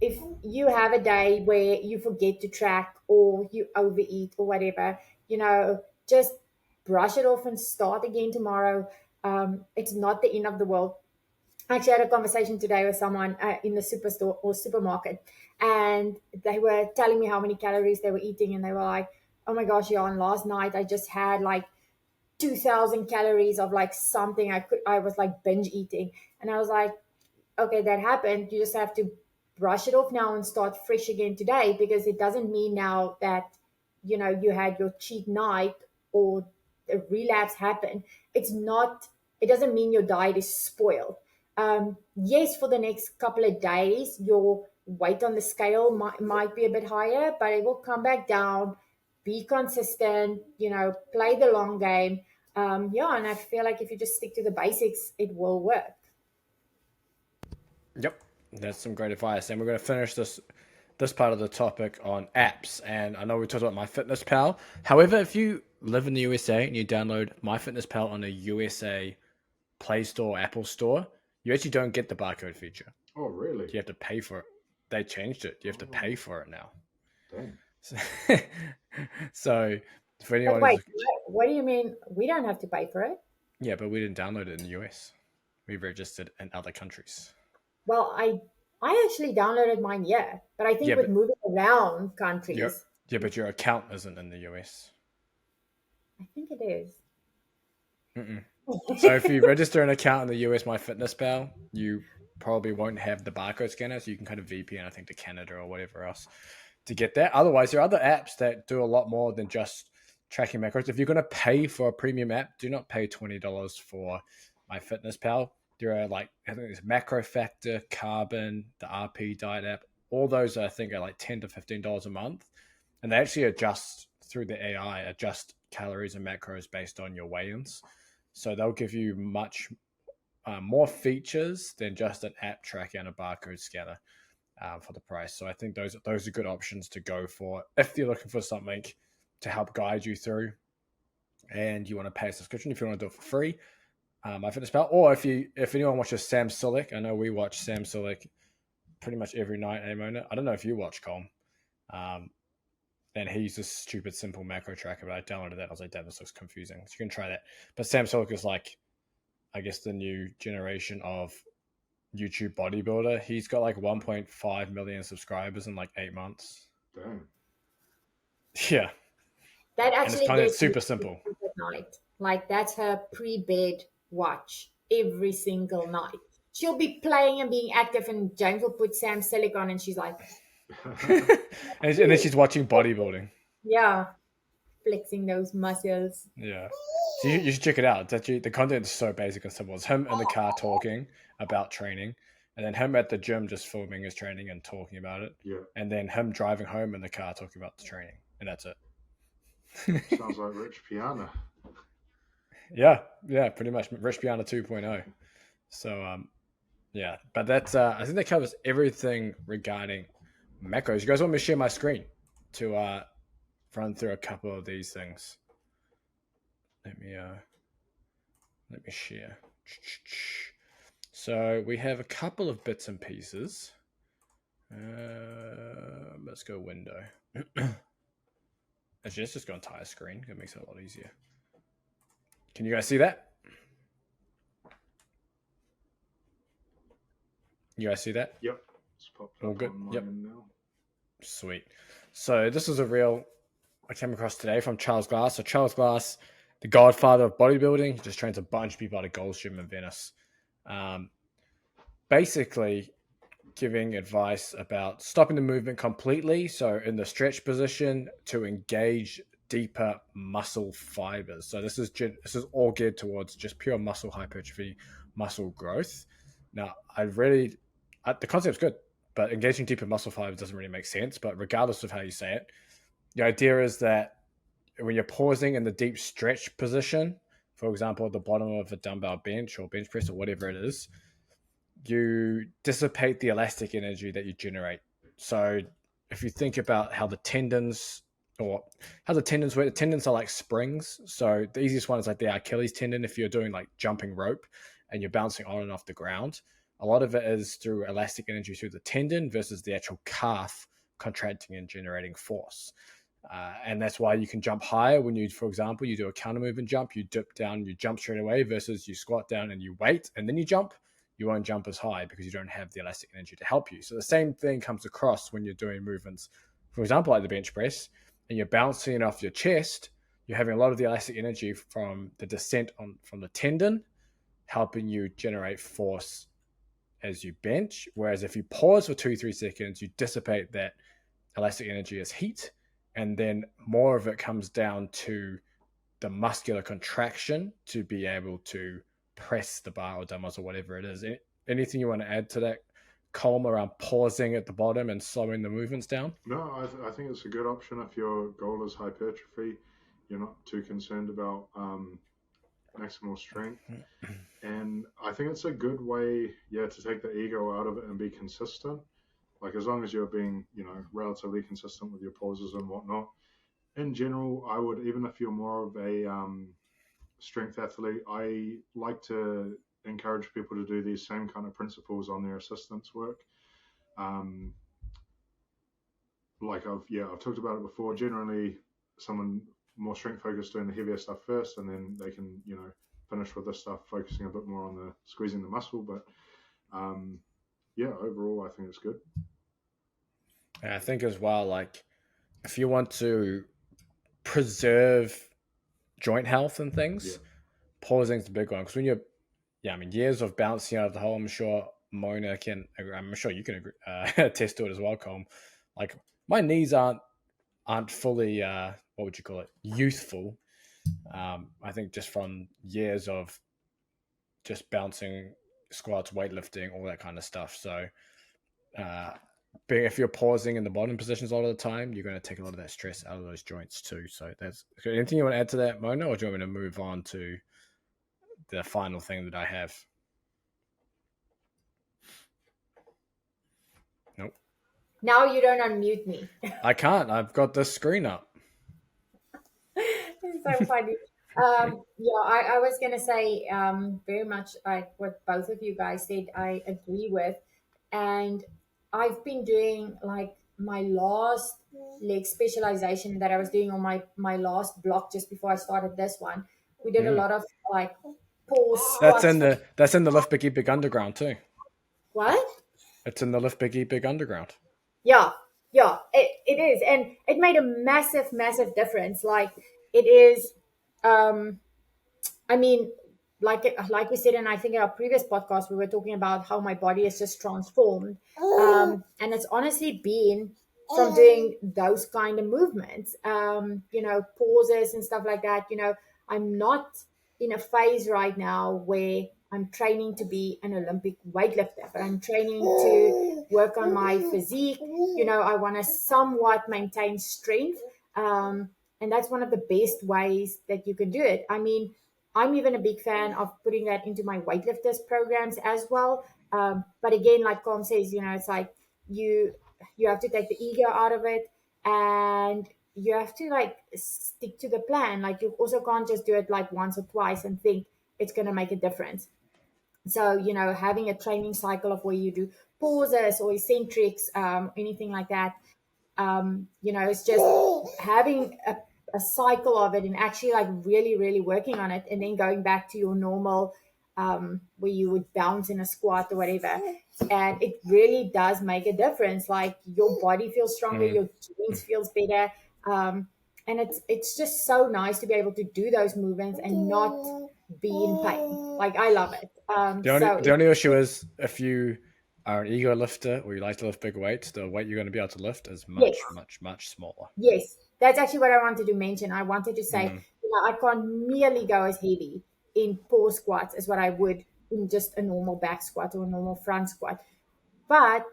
if you have a day where you forget to track or you overeat or whatever, just brush it off and start again tomorrow. It's not the end of the world. I actually had a conversation today with someone in the superstore or supermarket, and they were telling me how many calories they were eating, and they were like, "Oh my gosh, Jan, last night I just had like 2,000 calories of like something I was like binge eating." And I was like, okay, that happened. You just have to brush it off now and start fresh again today, because it doesn't mean now that, you had your cheat night or a relapse happen. It doesn't mean your diet is spoiled. Yes, for the next couple of days, your weight on the scale might be a bit higher, but it will come back down. Be consistent, play the long game. Yeah, and I feel like if you just stick to the basics, it will work. Yep, that's some great advice. And we're going to finish this part of the topic on apps. And I know we talked about MyFitnessPal. However, if you live in the USA and you download MyFitnessPal on a USA Play Store, Apple Store, you actually don't get the barcode feature. Oh, really? You have to pay for it. They changed it. You have to Oh, pay for it now. dang. So, so for But anyone wait, who's what do you mean we don't have to pay for it? yeah, but we didn't download it in the US. We registered in other countries. Well, I actually downloaded mine, yeah, but I think Yeah, with but moving around your countries, yeah, but your account isn't in the US. I think it is. Mm-mm. So if you register an account in the US MyFitnessPal, you probably won't have the barcode scanner, so you can kind of VPN, I think, to Canada or whatever else to get that. Otherwise, there are other apps that do a lot more than just tracking macros. If you're going to pay for a premium app, do not pay $20 for MyFitnessPal. There are like, I think there's Macro Factor, Carbon, the RP Diet app. All those I think are like $10 to $15 a month, and they actually adjust through the AI, adjust calories and macros based on your weigh-ins. So they'll give you much more features than just an app tracker and a barcode scanner for the price. So I think those are good options to go for if you're looking for something to help guide you through, and you want to pay a subscription. If you want to do it for free, MyFitnessPal, or if anyone watches Sam Sulek, I know we watch Sam Sulek pretty much every night. Mona, I don't know if you watch Colm. And he uses stupid simple macro tracker, but I downloaded that. I was like, damn, this looks confusing. So you can try that. But Sam Sulek is like, I guess, the new generation of YouTube bodybuilder. He's got like 1.5 million subscribers in like 8 months. Dang. Yeah. That And it's actually kind of gets me super simple. sleep at night. Like that's her pre-bed watch every single night. She'll be playing and being active, and James will put Sam Silik on, and she's like, And then she's watching bodybuilding. "Yeah." flexing those muscles. Yeah. So you should check it out. It's actually, the content is so basic and simple. It's him in the car talking about training, and then him at the gym just filming his training and talking about it, Yeah. and then him driving home in the car talking about the training, and that's it. Sounds like Rich Piana. Yeah, pretty much Rich Piana 2.0. So yeah, but that's I think that covers everything regarding macros. You guys want me to share my screen to run through a couple of these things? Let me share. So we have a couple of bits and pieces. Let's go window. Actually, let's just go entire screen. It makes it a lot easier. Can you guys see that? You guys see that? Yep. It's popped All up good. on my Yep. end now. Sweet. So this is a reel I came across today from Charles Glass. So Charles Glass, the godfather of bodybuilding, just trains a bunch of people at a Gold's Gym in Venice. Basically giving advice about stopping the movement completely. So in the stretch position to engage deeper muscle fibers. So this is all geared towards just pure muscle hypertrophy, muscle growth. Now, the concept's good, but engaging deeper muscle fibers doesn't really make sense. But regardless of how you say it, the idea is that when you're pausing in the deep stretch position, for example, at the bottom of a dumbbell bench or bench press or whatever it is, you dissipate the elastic energy that you generate. So if you think about how the tendons work, the tendons are like springs. So the easiest one is like the Achilles tendon. If you're doing like jumping rope and you're bouncing on and off the ground, a lot of it is through elastic energy through the tendon versus the actual calf contracting and generating force. And that's why you can jump higher when you, for example, you do a counter movement jump, you dip down, you jump straight away versus you squat down and you wait and then you jump. You won't jump as high because you don't have the elastic energy to help you. So the same thing comes across when you're doing movements, for example, like the bench press, and you're bouncing it off your chest. You're having a lot of the elastic energy from the descent from the tendon, helping you generate force as you bench. Whereas if you pause for 2-3 seconds, you dissipate that elastic energy as heat, and then more of it comes down to the muscular contraction to be able to press the bar or dumbbells or whatever it is. Anything you want to add to that, Colm, around pausing at the bottom and slowing the movements down? No, I think it's a good option if your goal is hypertrophy. You're not too concerned about maximal strength. And I think it's a good way, to take the ego out of it and be consistent. Like as long as you're being, relatively consistent with your pauses and whatnot. In general, I would, even if you're more of a strength athlete, I like to encourage people to do these same kind of principles on their assistance work. Like I've talked about it before. Generally, someone more strength focused doing the heavier stuff first, and then they can finish with this stuff, focusing a bit more on the squeezing the muscle. But overall, I think it's good. And I think as well, like if you want to preserve joint health and things, pausing is the big one. Because when years of bouncing out of the hole, I'm sure Mona can, I'm sure you can agree, attest to it as well, Colm. Like my knees aren't fully, what would you call it, youthful. I think just from years of just bouncing, squats, weightlifting, all that kind of stuff. So if you're pausing in the bottom positions a lot of the time, you're going to take a lot of that stress out of those joints too. So that's anything you want to add to that, Mona, or do you want me to move on to the final thing that I have? Nope. Now you don't unmute me. I can't. I've got the screen up. It's so funny. I was gonna say very much like what both of you guys said. I agree with, and I've been doing like my last leg specialization that I was doing on my last block just before I started this one. We did a lot of like pause That's squats. in the Lift Big Big Underground too. What? It's in the Lift Big Big Underground. Yeah, it is, and it made a massive difference. Like it is, I mean, like we said, and I think in our previous podcast we were talking about how my body is just transformed, and it's honestly been from doing those kind of movements, pauses and stuff like that. I'm not in a phase right now where I'm training to be an Olympic weightlifter, but I'm training to work on my physique. I want to somewhat maintain strength. And that's one of the best ways that you can do it. I mean, I'm even a big fan of putting that into my weightlifters programs as well. But again, like Com says, it's like you have to take the ego out of it, and you have to like stick to the plan. Like you also can't just do it like once or twice and think it's going to make a difference. So having a training cycle of where you do pauses or eccentrics, anything like that, it's just having a cycle of it and actually like really, really working on it, and then going back to your normal, where you would bounce in a squat or whatever. And it really does make a difference. Like your body feels stronger, your joints feels better. And it's just so nice to be able to do those movements and not be in pain. Like I love it. The only issue is if you are an ego lifter or you like to lift big weights, the weight you're going to be able to lift is much, Yes. much, much smaller. Yes, that's actually what I wanted to mention. I wanted to say, I can't nearly go as heavy in pause squats as what I would in just a normal back squat or a normal front squat. But,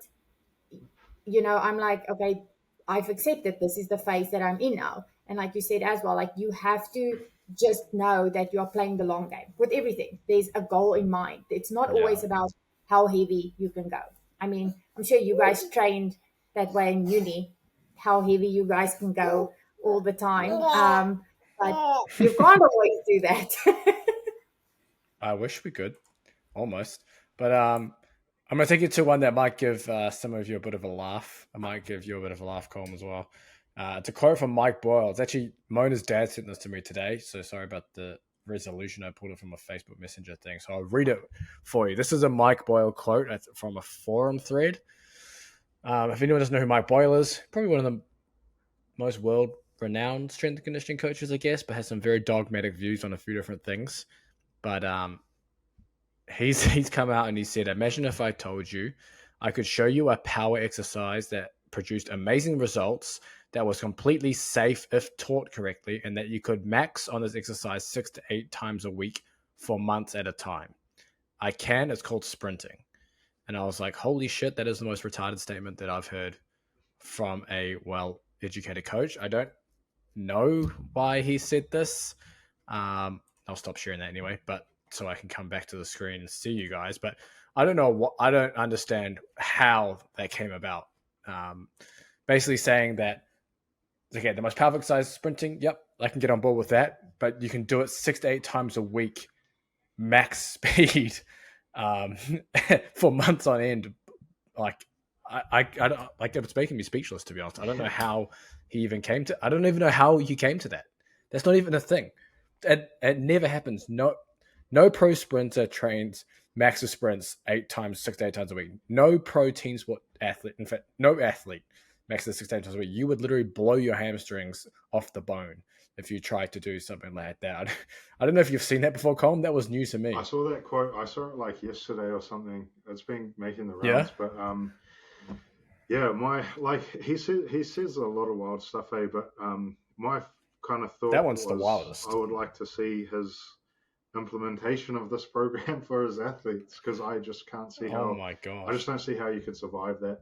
I'm like, okay, I've accepted this is the phase that I'm in now. And like you said as well, like you have to just know that you are playing the long game with everything. There's a goal in mind. It's not always about how heavy you can go. I mean, I'm sure you guys trained that way in uni, how heavy you guys can go all the time. But you can't always do that. I wish we could, almost. But I'm going to take you to one that might give some of you a bit of a laugh. I might give you a bit of a laugh, Colm, as well. It's a quote from Mike Boyle. It's actually Mona's dad sent this to me today, so sorry about the resolution. I pulled it from a Facebook Messenger thing, so I'll read it for you. This is a Mike Boyle quote from a forum thread. If anyone doesn't know who Mike Boyle is, probably one of the most world-renowned strength and conditioning coaches, I guess, but has some very dogmatic views on a few different things. But he's come out and he said, imagine if I told you I could show you a power exercise that produced amazing results, that was completely safe if taught correctly, and that you could max on this exercise 6 to 8 times a week for months at a time. It's called sprinting. And I was like, holy shit, that is the most retarded statement that I've heard from a well-educated coach. I don't know why he said this. I'll stop sharing that anyway, but so I can come back to the screen and see you guys. But I don't understand how that came about. Basically saying that, okay, the most powerful exercise is sprinting. Yep, I can get on board with that. But you can do it 6 to 8 times a week, max speed, for months on end. Like I don't, like, it's making me speechless, to be honest. I don't know how he even came to. I don't even know how he came to that. That's not even a thing. It never happens. No pro sprinter trains max of sprints 6 to 8 times a week. No pro team sport athlete, in fact, no athlete maxes 6 to 8 times a week. You would literally blow your hamstrings off the bone if you tried to do something like that. I don't know if you've seen that before, Colm. That was new to me. I saw that quote. I saw it like yesterday or something. It's been making the rounds, but he says a lot of wild stuff, but my kind of thought that one's the wildest. I would like to see his implementation of this program for his athletes, because I just can't see how. Oh my god! I just don't see how you could survive that.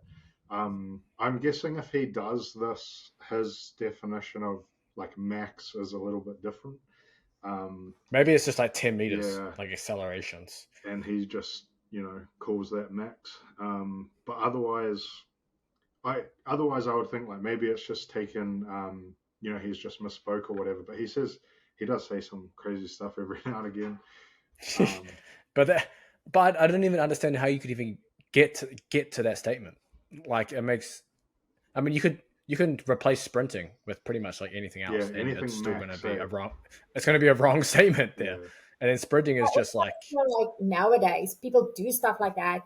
I'm guessing if he does this, his definition of like max is a little bit different. Maybe it's just like 10 meters, like accelerations, and he just calls that max. But otherwise I would think like maybe it's just taken. He's just misspoke or whatever. But he does say some crazy stuff every now and again. But I don't even understand how you could even get to that statement. Like, it makes. I mean, you can replace sprinting with pretty much like anything else, and it's still going to be a wrong. It's going to be a wrong statement there. Yeah. And then sprinting is just like nowadays people do stuff like that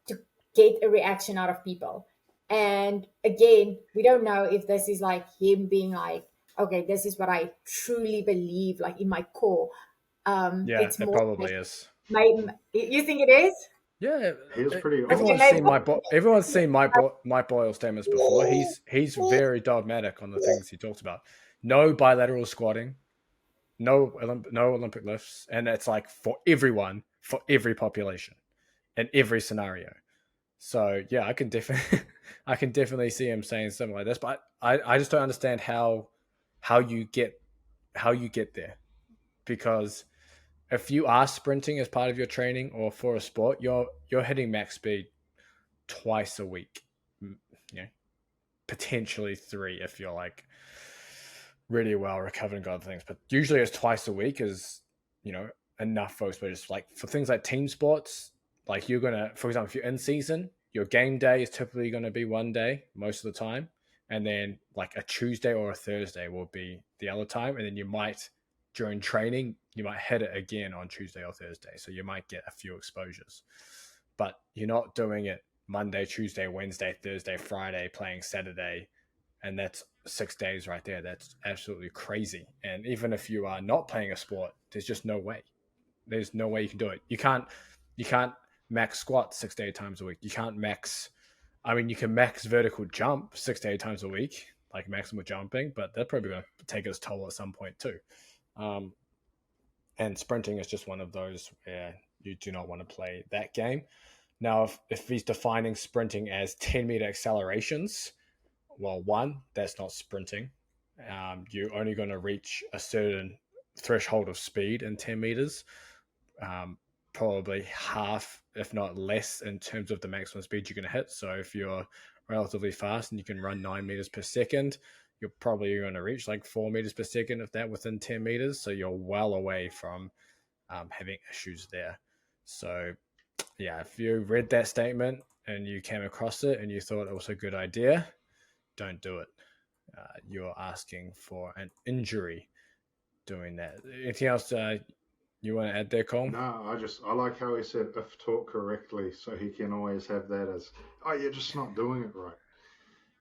to get a reaction out of people. And again, we don't know if this is like him being like, okay, this is what I truly believe, like in my core. It probably is. You think it is? Yeah, He is pretty Okay, old. everyone's seen Mike Boyle statements before. He's very dogmatic on the things he talks about. No bilateral squatting, no Olympic lifts, and it's like for everyone, for every population, in every scenario. So yeah, I can definitely I can definitely see him saying something like this, but I just don't understand how you get how you get there, because if you are sprinting as part of your training or for a sport, you're hitting max speed twice a week, you know, potentially three if you're like really well recovered and got other things. But usually it's twice a week is, you know, enough for us. But it's like for things like team sports, like you're gonna, for example, if you're in season, your game day is typically gonna be one day most of the time. And then like a Tuesday or a Thursday will be the other time. And then you might during training, you might hit it again on Tuesday or Thursday. So you might get a few exposures. But you're not doing it Monday, Tuesday, Wednesday, Thursday, Friday, playing Saturday, and that's 6 days right there. That's absolutely crazy. And even if you are not playing a sport, there's just no way. There's no way you can do it. You can't max squat 6 to 8 times a week. You can't max. I mean, you can max vertical jump 6 to 8 times a week, like maximum jumping, but they're probably going to take its toll at some point too. Um, and sprinting is just one of those where you do not want to play that game. Now, if he's defining sprinting as 10-meter accelerations, well, one, that's not sprinting. You're only going to reach a certain threshold of speed in 10 meters, probably half, if not less, in terms of the maximum speed you're going to hit. So if you're relatively fast and you can run 9 meters per second, you're probably going to reach like 4 meters per second, if that, within 10 meters. So you're well away from having issues there. So yeah, if you read that statement and you came across it and you thought it was a good idea, don't do it. You're asking for an injury doing that. Anything else you want to add there, Colm? No, I like how he said if taught correctly, so he can always have that as, oh, you're just not doing it right.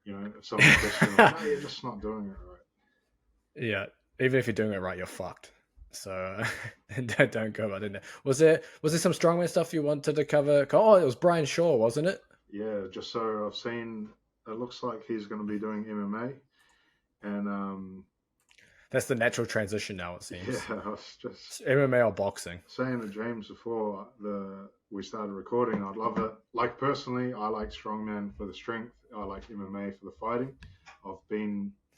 You know, if someone questions, no, you're just not doing it right. Yeah, even if you're doing it right, you're fucked. So don't go about it. Was there some strongman stuff you wanted to cover? Oh, it was Brian Shaw, wasn't it? Yeah, just so I've seen, it looks like he's going to be doing MMA, and that's the natural transition now. It seems. Yeah, I was just it's MMA or boxing. Saying to James before we started recording, I'd love it. Like personally, I like strongman for the strength. I like MMA for the fighting. I've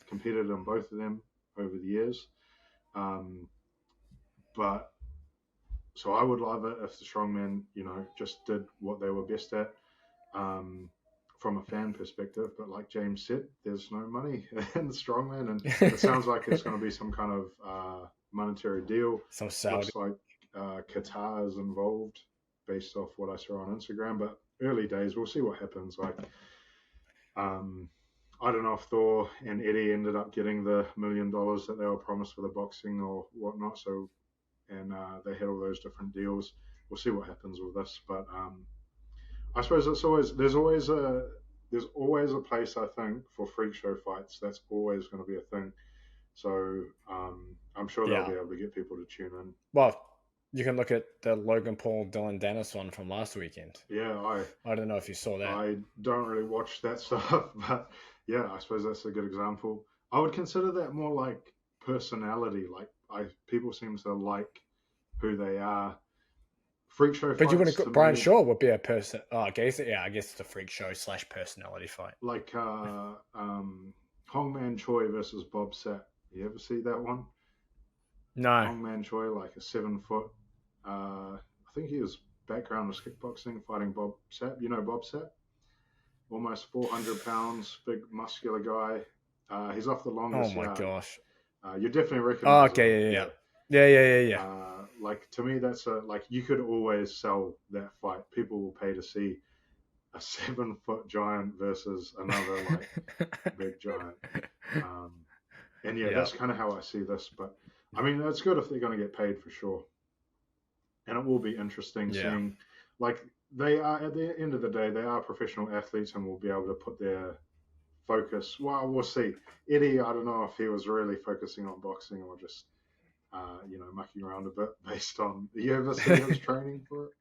competed in both of them over the years. But so I would love it if the strongmen, just did what they were best at. From a fan perspective, but like James said, there's no money in the strongman, and it sounds like it's going to be some kind of monetary deal. Some Saudi. Looks like Qatar is involved, based off what I saw on Instagram. But early days, we'll see what happens. Like, I don't know if Thor and Eddie ended up getting the $1 million that they were promised for the boxing or whatnot. So, and they had all those different deals. We'll see what happens with this, but. I suppose there's always a place, I think, for freak show fights. That's always going to be a thing. So I'm sure they'll be able to get people to tune in. Well, you can look at the Logan Paul Dylan Dennis one from last weekend. Yeah, I don't know if you saw that. I don't really watch that stuff, but yeah, I suppose that's a good example. I would consider that more like personality. Like people seem to like who they are. Freak show but you wouldn't. Brian Shaw would be a person. Oh, I guess it's a freak show / personality fight. Like Hongman Choi versus Bob Sapp. You ever see that one? No. Hongman Choi, like a 7-foot. I think his background was kickboxing, fighting Bob Sapp. You know Bob Sapp? Almost 400 pounds, big muscular guy. He's off the longest. Oh my gosh. You definitely recognize. Oh, okay, yeah. Yeah. Like to me, that's like you could always sell that fight. People will pay to see a 7-foot giant versus another like big giant. And that's kind of how I see this. But I mean, it's good if they're going to get paid for sure. And it will be interesting seeing, like they are at the end of the day, they are professional athletes and will be able to put their focus. Well, we'll see. Eddie, I don't know if he was really focusing on boxing or just. Mucking around a bit based on. You ever see his training for it?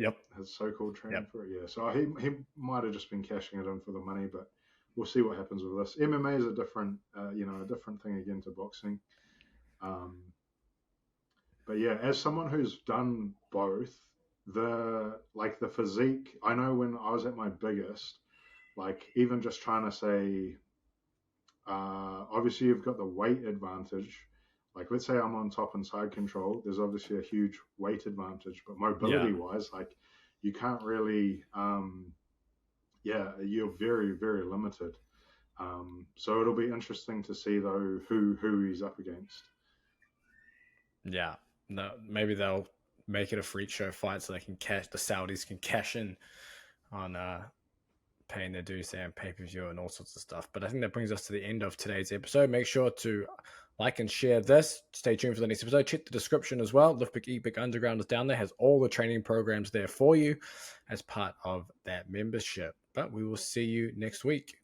Yep. his so-called training Yep. for it. Yeah, so he might have just been cashing it in for the money, but we'll see what happens with this. MMA is a different a different thing again to boxing. Um, but yeah, as someone who's done both, the physique, I know when I was at my biggest, like even just trying to say, obviously you've got the weight advantage. Like let's say I'm on top and side control, there's obviously a huge weight advantage, but Yeah. mobility wise, like you can't really, you're very very limited. So it'll be interesting to see though who he's up against. Yeah. No, maybe they'll make it a freak show fight so they can the Saudis can cash in on paying their dues there and pay-per-view and all sorts of stuff. But I think that brings us to the end of today's episode. Make sure to like and share this. Stay tuned for the next episode. Check the description as well. Lift Big Eat Big Underground is down there. Has all the training programs there for you as part of that membership. But we will see you next week.